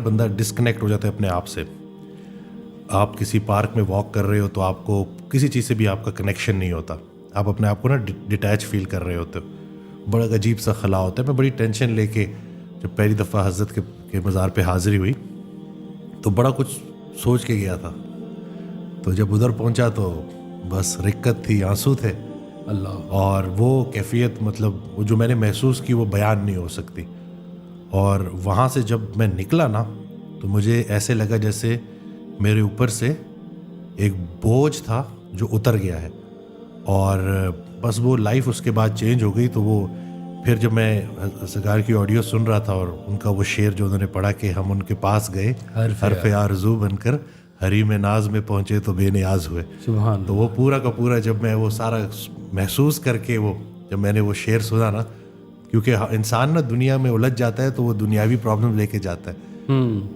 بندہ ڈسکنیکٹ ہو جاتا ہے اپنے آپ سے. آپ کسی پارک میں واک کر رہے ہو تو آپ کو کسی چیز سے بھی آپ کا کنیکشن نہیں ہوتا, آپ اپنے آپ کو نا ڈیٹیچ فیل کر رہے ہوتے ہو, بڑا عجیب سا خلا ہوتا ہے. میں بڑی ٹینشن لے کے جب پہلی دفعہ حضرت کے مزار پہ حاضری ہوئی تو بڑا کچھ سوچ کے گیا تھا, تو جب ادھر پہنچا تو بس رکت تھی, آنسو تھے اللہ. اور وہ کیفیت مطلب وہ جو میں نے محسوس کی وہ بیان نہیں ہو سکتی. اور وہاں سے جب میں نکلا نا تو مجھے ایسے لگا جیسے میرے اوپر سے ایک بوجھ تھا جو اتر گیا ہے, اور بس وہ لائف اس کے بعد چینج ہو گئی. تو وہ پھر جب میں سرکار کی آڈیو سن رہا تھا اور ان کا وہ شعر جو انہوں نے پڑھا کہ ہم ان کے پاس گئے حرف آرزو بن کر, حریم ناز میں پہنچے تو بے نیاز ہوئے, سبحان. تو وہ پورا کا پورا جب میں وہ سارا محسوس کر کے وہ جب میں نے وہ شعر سنا نا, کیونکہ انسان نا دنیا میں الجھ جاتا ہے تو وہ دنیاوی پرابلم لے کے جاتا ہے,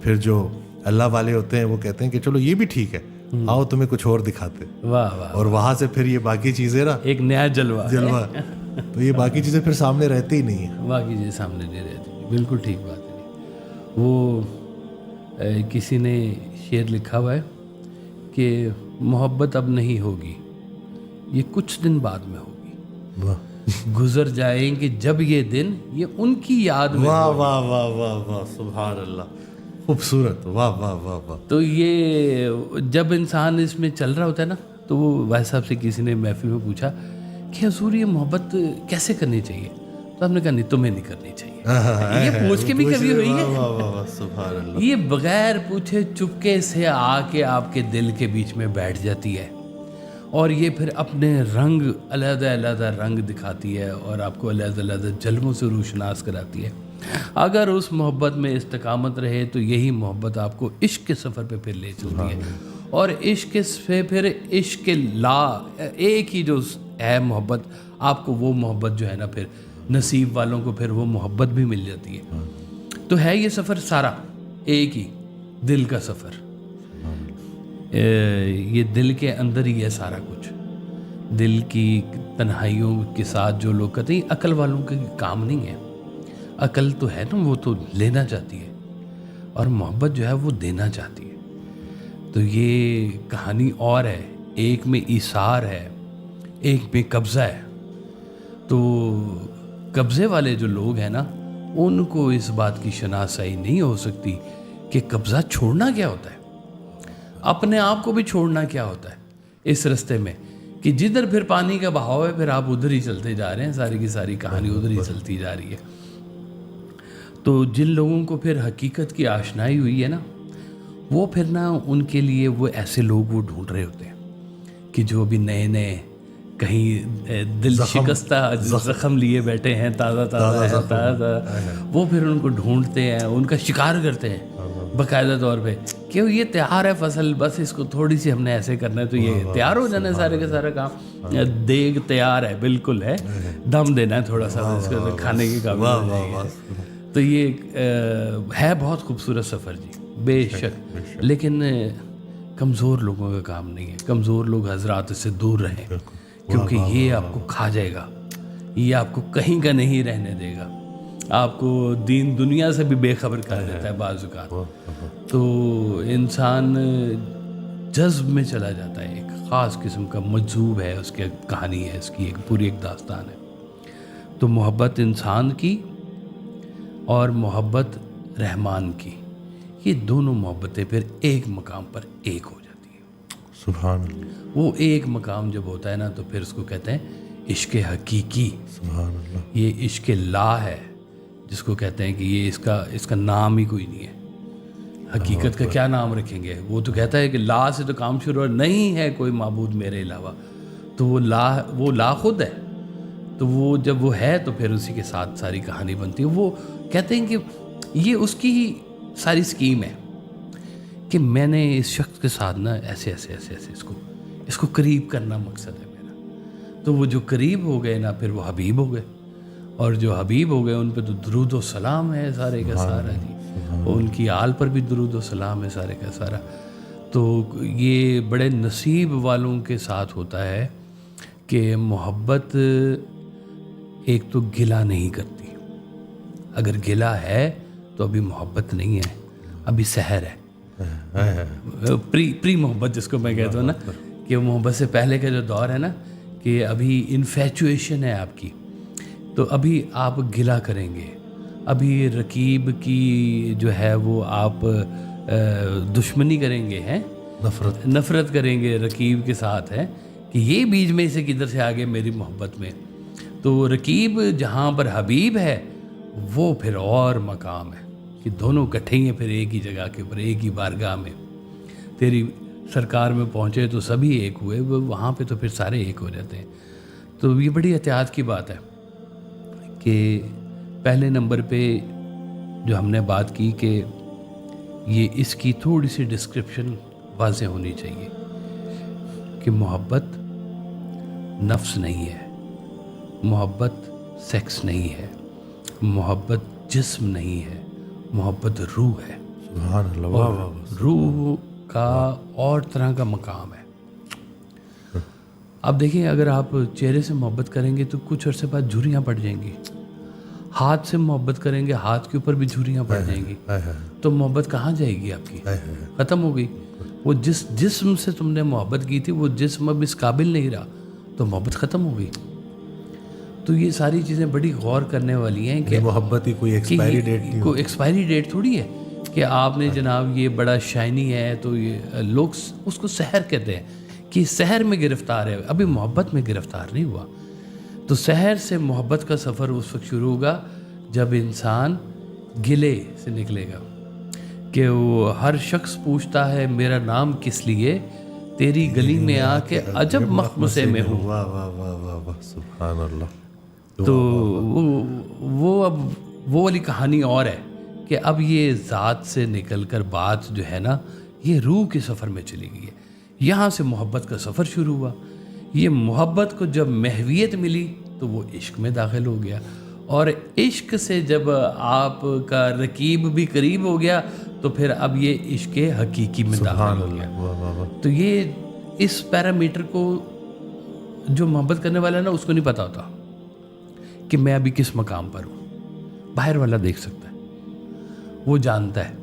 پھر جو اللہ والے ہوتے ہیں وہ کہتے ہیں کہ چلو یہ بھی ٹھیک ہے, آؤ تمہیں کچھ اور دکھاتے, واہ واہ, اور وہاں سے پھر یہ باقی چیزیں نا ایک نیا جلوہ تو یہ باقی چیزیں پھر سامنے رہتی ہی نہیں ہیں. باقی چیزیں سامنے نہیں رہتی. بالکل ٹھیک بات ہے. وہ کسی نے شعر لکھا ہوا ہے کہ محبت اب نہیں ہوگی, یہ کچھ دن بعد میں ہوگی, گزر جائیں گے جب یہ دن, یہ ان کی یاد میں. واہ واہ واہ واہ واہ, سبحان اللہ, خوبصورت, واہ واہ واہ واہ. تو یہ جب انسان اس میں چل رہا ہوتا ہے نا, تو وہ بھائی صاحب سے کسی نے محفل میں پوچھا کہ حضور یہ محبت کیسے کرنی چاہیے, تو ہم نے کہا نہیں تمہیں نہیں کرنی چاہیے. یہ پوچھ کے بھی کبھی ہوئی ہے؟ سبحان اللہ. یہ بغیر پوچھے چپکے سے آ کے آپ کے دل کے بیچ میں بیٹھ جاتی ہے, اور یہ پھر اپنے رنگ علیحدہ علیحدہ رنگ دکھاتی ہے اور آپ کو علیحدہ علیحدہ جلووں سے روشناس کراتی ہے. اگر اس محبت میں استقامت رہے تو یہی محبت آپ کو عشق کے سفر پہ پھر لے چلتی ہے, اور عشق سے پھر عشق لا ایک ہی جو ہے محبت, آپ کو وہ محبت جو ہے نا پھر نصیب والوں کو پھر وہ محبت بھی مل جاتی ہے. تو ہے یہ سفر سارا ایک ہی دل کا سفر, یہ دل کے اندر ہی ہے سارا کچھ. دل کی تنہائیوں کے ساتھ جو لوگ کہتے ہیں عقل والوں کا کام نہیں ہے. عقل تو ہے نا, وہ تو لینا چاہتی ہے, اور محبت جو ہے وہ دینا چاہتی ہے. تو یہ کہانی اور ہے, ایک میں ایثار ہے, ایک میں قبضہ ہے. تو قبضے والے جو لوگ ہیں نا, ان کو اس بات کی شناسائی نہیں ہو سکتی کہ قبضہ چھوڑنا کیا ہوتا ہے, اپنے آپ کو بھی چھوڑنا کیا ہوتا ہے اس رستے میں, کہ جدھر پھر پانی کا بہاؤ ہے پھر آپ ادھر ہی چلتے جا رہے ہیں, ساری کی ساری کہانی ادھر ہی چلتی جا رہی ہے. تو جن لوگوں کو پھر حقیقت کی آشنائی ہوئی ہے نا, وہ پھر نا ان کے لیے وہ ایسے لوگ وہ ڈھونڈ رہے ہوتے ہیں کہ جو بھی نئے نئے کہیں دل شکستہ زخم لیے بیٹھے ہیں, تازہ تازہ, وہ پھر ان کو ڈھونڈتے ہیں, ان کا شکار کرتے ہیں باقاعدہ طور پہ کہ یہ تیار ہے فصل, بس اس کو تھوڑی سی ہم نے ایسے کرنا ہے تو یہ تیار ہو جانا ہے سارے کا سارا کام, دیگ تیار ہے, بالکل ہے, دم دینا ہے تھوڑا سا اس کو کھانے کی قابل ہو جائے گی. تو یہ ہے بہت خوبصورت سفر جی, بے شک, لیکن کمزور لوگوں کا کام نہیں ہے. کمزور لوگ حضرات سے دور رہیں, کیونکہ یہ آپ کو کھا جائے گا, یہ آپ کو کہیں کا نہیں رہنے دے گا, آپ کو دین دنیا سے بھی بے خبر کر دیتا ہے بعض اوقات. تو انسان جذب میں چلا جاتا ہے, ایک خاص قسم کا مجذوب ہے, اس کی کہانی ہے, اس کی ایک پوری ایک داستان ہے. تو محبت انسان کی اور محبت رحمان کی, یہ دونوں محبتیں پھر ایک مقام پر ایک ہو جاتی ہیں. سبحان اللہ. وہ ایک مقام جب ہوتا ہے نا تو پھر اس کو کہتے ہیں عشق حقیقی. سبحان اللہ. یہ عشق لا ہے جس کو کہتے ہیں کہ یہ اس کا نام ہی کوئی نہیں ہے. حقیقت کا کیا نام رکھیں گے, وہ تو کہتا ہے کہ لا سے تو کام شروع, نہیں ہے کوئی معبود میرے علاوہ, تو وہ لا خود ہے. تو وہ جب وہ ہے تو پھر اسی کے ساتھ ساری کہانی بنتی ہے. وہ کہتے ہیں کہ یہ اس کی ہی ساری اسکیم ہے کہ میں نے اس شخص کے ساتھ نا ایسے ایسے ایسے ایسے اس کو قریب کرنا مقصد ہے میرا. تو وہ جو قریب ہو گئے نا پھر وہ حبیب ہو گئے, اور جو حبیب ہو گئے ان پہ تو درود و سلام ہے سارے کا سارا جی, اور ان کی آل پر بھی درود و سلام ہے سارے کا سارا. تو یہ بڑے نصیب والوں کے ساتھ ہوتا ہے کہ محبت ایک تو گلہ نہیں کرتی. اگر گلہ ہے تو ابھی محبت نہیں ہے, ابھی سحر ہے. پری محبت جس کو میں کہتا ہوں نا, کہ محبت سے پہلے کا جو دور ہے نا, کہ ابھی انفیچویشن ہے آپ کی, تو ابھی آپ گلا کریں گے, ابھی رقیب کی جو ہے وہ آپ دشمنی کریں گے, ہیں نفرت کریں گے رقیب کے ساتھ, ہے کہ یہ بیچ میں سے کدھر سے آگے میری محبت میں. تو رقیب جہاں پر حبیب ہے وہ پھر اور مقام ہے کہ دونوں اکٹھے ہیں پھر ایک ہی جگہ کے اوپر, ایک ہی بارگاہ میں. تیری سرکار میں پہنچے تو سبھی ایک ہوئے, وہاں پہ تو پھر سارے ایک ہو جاتے ہیں. تو یہ بڑی احتیاط کی بات ہے کہ پہلے نمبر پہ جو ہم نے بات کی کہ یہ اس کی تھوڑی سی ڈسکرپشن واضح ہونی چاہیے کہ محبت نفس نہیں ہے, محبت سیکس نہیں ہے, محبت جسم نہیں ہے, محبت روح ہے. سبحان اللہ, واہ واہ واہ. روح کا اور طرح کا مقام ہے. اب دیکھیں, اگر آپ چہرے سے محبت کریں گے تو کچھ عرصے بعد جھریاں پڑ جائیں گی. ہاتھ سے محبت کریں گے, ہاتھ کے اوپر بھی جھریاں پڑ جائیں گی. تو محبت کہاں جائے گی آپ کی؟ ختم ہو گئی. وہ جس جسم سے تم نے محبت کی تھی وہ جسم اب اس قابل نہیں رہا, تو محبت ختم ہو گئی. تو یہ ساری چیزیں بڑی غور کرنے والی ہیں کہ محبت کی کوئی ایکسپائری ڈیٹ نہیں, کوئی ایکسپائری ڈیٹ تھوڑی ہے کہ آپ نے جناب یہ بڑا شائنی ہے تو یہ لوگ اس کو سحر کہتے ہیں کہ سحر میں گرفتار ہے, ابھی محبت میں گرفتار نہیں ہوا. تو سحر سے محبت کا سفر اس وقت شروع ہوگا جب انسان گلے سے نکلے گا, کہ وہ ہر شخص پوچھتا ہے میرا نام کس لیے, تیری گلی میں آ کے عجب مخمصے میں ہوں. واہ واہ واہ واہ واہ, سبحان اللہ. تو وہ اب وہ والی کہانی اور ہے کہ اب یہ ذات سے نکل کر بات جو ہے نا یہ روح کے سفر میں چلی گئی ہے. یہاں سے محبت کا سفر شروع ہوا. یہ محبت کو جب محویت ملی تو وہ عشق میں داخل ہو گیا, اور عشق سے جب آپ کا رقیب بھی قریب ہو گیا تو پھر اب یہ عشق حقیقی میں داخل ہو گیا. تو یہ اس پیرامیٹر کو جو محبت کرنے والا ہے نا اس کو نہیں پتا ہوتا کہ میں ابھی کس مقام پر ہوں. باہر والا دیکھ سکتا ہے, وہ جانتا ہے.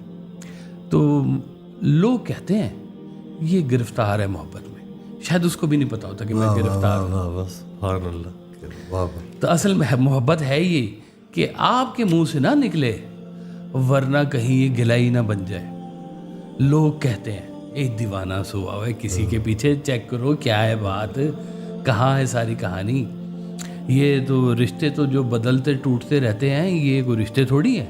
تو لوگ کہتے ہیں یہ گرفتار ہے محبت میں, شاید اس کو بھی نہیں پتا ہوتا کہ میں گرفتار ہوں. سبحان اللہ. تو اصل میں محبت ہے یہ کہ آپ کے منہ سے نہ نکلے ورنہ کہیں یہ گلائی نہ بن جائے. لوگ کہتے ہیں ایک دیوانہ سو ہوا ہے کسی کے پیچھے, چیک کرو کیا ہے بات, کہاں ہے ساری کہانی. یہ تو رشتے تو جو بدلتے ٹوٹتے رہتے ہیں, یہ کوئی رشتے تھوڑی ہیں.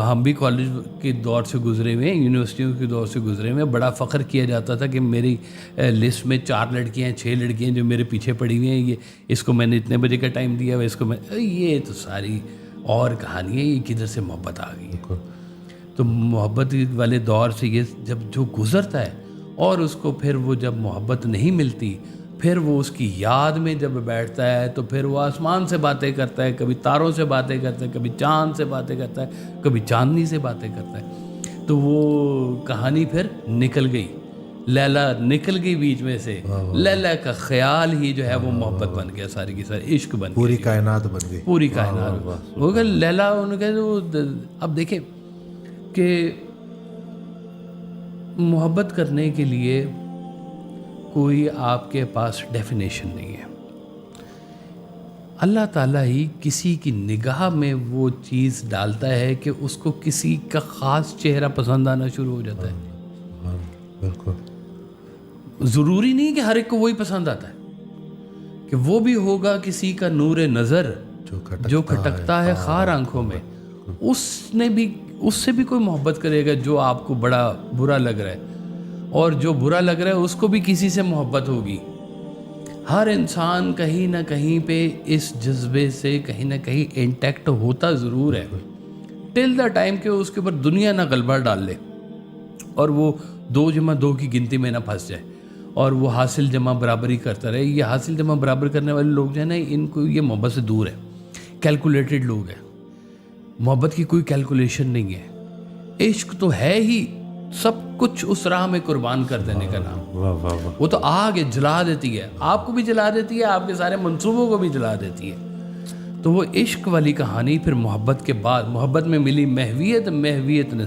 ہم بھی کالج کے دور سے گزرے ہوئے ہیں, یونیورسٹیوں کے دور سے گزرے ہوئے ہیں. بڑا فخر کیا جاتا تھا کہ میری لسٹ میں 4 لڑکیاں ہیں, 6 لڑکیاں جو میرے پیچھے پڑی ہوئی ہیں, یہ اس کو میں نے اتنے بجے کا ٹائم دیا ہوا, اس کو میں, یہ تو ساری اور کہانی ہے. یہ کدھر سے محبت آ گئی ہے. تو محبت والے دور سے یہ جب جو گزرتا ہے اور اس کو پھر وہ جب محبت نہیں ملتی, پھر وہ اس کی یاد میں جب بیٹھتا ہے تو پھر وہ آسمان سے باتیں کرتا ہے, کبھی تاروں سے باتیں کرتا ہے, کبھی چاند سے باتیں کرتا ہے, کبھی چاندنی سے باتیں کرتا ہے. تو وہ کہانی پھر نکل گئی, لیلا نکل گئی بیچ میں سے. لیلا کا خیال ہی جو ہے وہ محبت بن گیا, ساری کی ساری عشق بن گیا, پوری کائنات بن گئی, پوری کائنات. وہ کہ لیلا انہوں نے کہا. اب دیکھیں کہ محبت کرنے کے لیے کوئی آپ کے پاس ڈیفینیشن نہیں ہے. اللہ تعالیٰ ہی کسی کی نگاہ میں وہ چیز ڈالتا ہے کہ اس کو کسی کا خاص چہرہ پسند آنا شروع ہو جاتا ہے. بالکل ضروری نہیں کہ ہر ایک کو وہی پسند آتا ہے, کہ وہ بھی ہوگا کسی کا نور نظر جو کھٹکتا ہے خار آنکھوں میں, اس سے بھی کوئی محبت کرے گا جو آپ کو بڑا برا لگ رہا ہے, اور جو برا لگ رہا ہے اس کو بھی کسی سے محبت ہوگی. ہر انسان کہیں نہ کہیں پہ اس جذبے سے کہیں نہ کہیں انٹیکٹ ہوتا ضرور ہے, ٹل دا ٹائم کہ اس کے اوپر دنیا نہ غلبہ ڈال لے اور وہ 2 جمع 2 کی گنتی میں نہ پھنس جائے اور وہ حاصل جمع برابری کرتا رہے. یہ حاصل جمع برابر کرنے والے لوگ جو ہیں نا, ان کو یہ محبت سے دور ہے, کیلکولیٹڈ لوگ ہیں. محبت کی کوئی کیلکولیشن نہیں ہے. عشق تو ہے ہی سب کچھ اس راہ میں قربان کر دینے کا نام. وہ تو آگ جلا دیتی ہے, آپ کو بھی جلا دیتی ہے, آپ کے سارے منصوبوں کو بھی جلا دیتی ہے. تو وہ عشق والی کہانی پھر محبت کے بعد, محبت میں ملی محویت, محویت نے